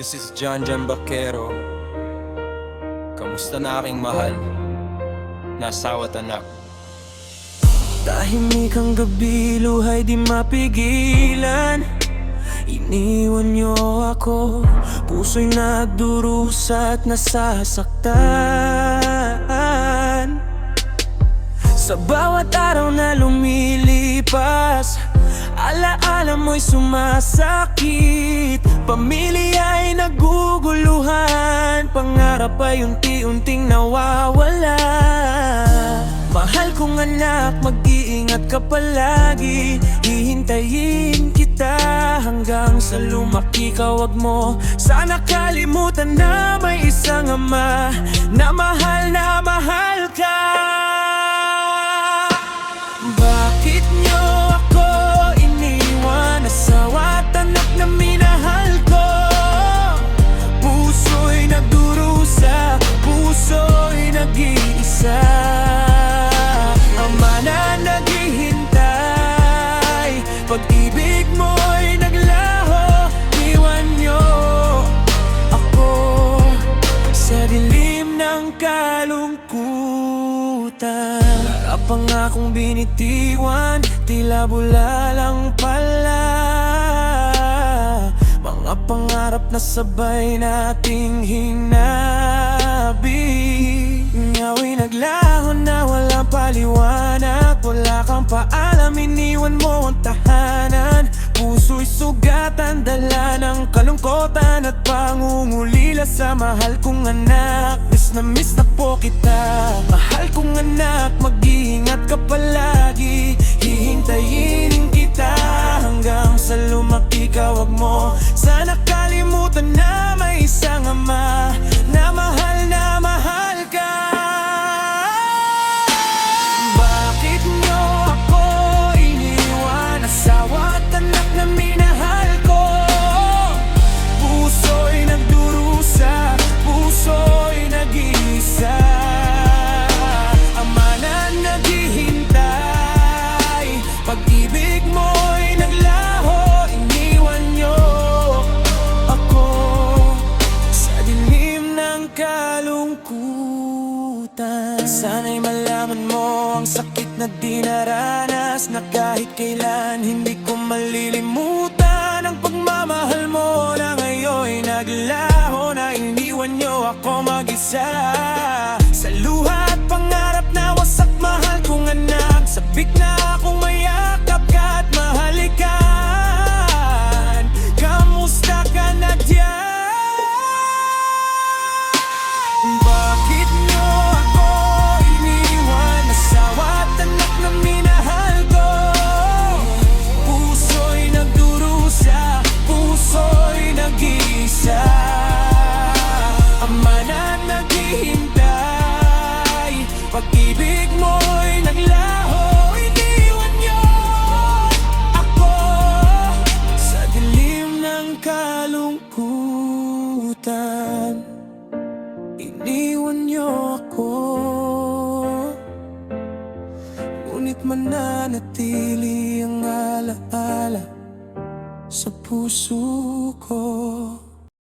This is John Vaquero. Kamusta na aking mahal na asawa't anak? Tahimik ang gabi, luhay di mapigilan. Iniwan niyo ako, puso'y nagdurusa at nasasaktan. Sa bawat araw na lumilipas, alaala mo'y sumasakit. Pamilya'y naguguluhan, pangarap ay unti-unting nawawala. Mahal kong anak, mag-iingat ka palagi. Hihintayin kita hanggang sa lumaki ka. Wag mo sana kalimutan na may isang ama na mahal ka. Bakit niyo ako iniwan? Asawa at anak na minahal ko. Puso'y nagdurusa, puso'y nag-iisa. Ama na naghihintay, pag-ibig mo'y naglaho. Iwan niyo ako sa dilim ng kalungkutan. Harap ang akong binitiwan, tila bula lang pala. Mga pangarap na sabay nating hinabi. Ngawa'y naglaho na walang paliwanag. Wala kang paalam, iniwan mo ang tahanan. Puso'y sugatan, dala ng kalungkotan at pangungulila sa mahal kong anak. Miss na po kita, mahal kong anak. Mag-iingat ka palagi, hihintayin kita hanggang sa lumaki ka. Wag mo sana kalimutan na may isang ama na mahal ka. Bakit niyo ako iniwan? Asawa at anak na minahal ko. Puso'y nagdurusa, puso'y nag-iisa. Ama na naghihintay, pag-ibig mo'y naglaho. Iniwan niyo ako sa dilim ng kalungkutan. Sana'y malaman mo ang sakit na dinaranas, na kahit kailan hindi ko malilimutan. Ang pagmamahal mo na ngayon'y naglaho, na iniwan niyo ako mag-isa. Sa luha at pangarap na wasak, mahal kong anak. Sabik na akong mayakap ka at mahalikan. Kamusta ka na diyan? Bakit niyo ako iniwan? Asawa at anak na minahal ko. Puso'y nagdurusa, puso'y nag-iisa. Ama na naghihintay, pag-ibig mo'y naglaho. Iniwan niyo ako sa dilim ng kalungkutan. Iniwan niyo ako, ngunit mananatili ang alaala sa puso ko.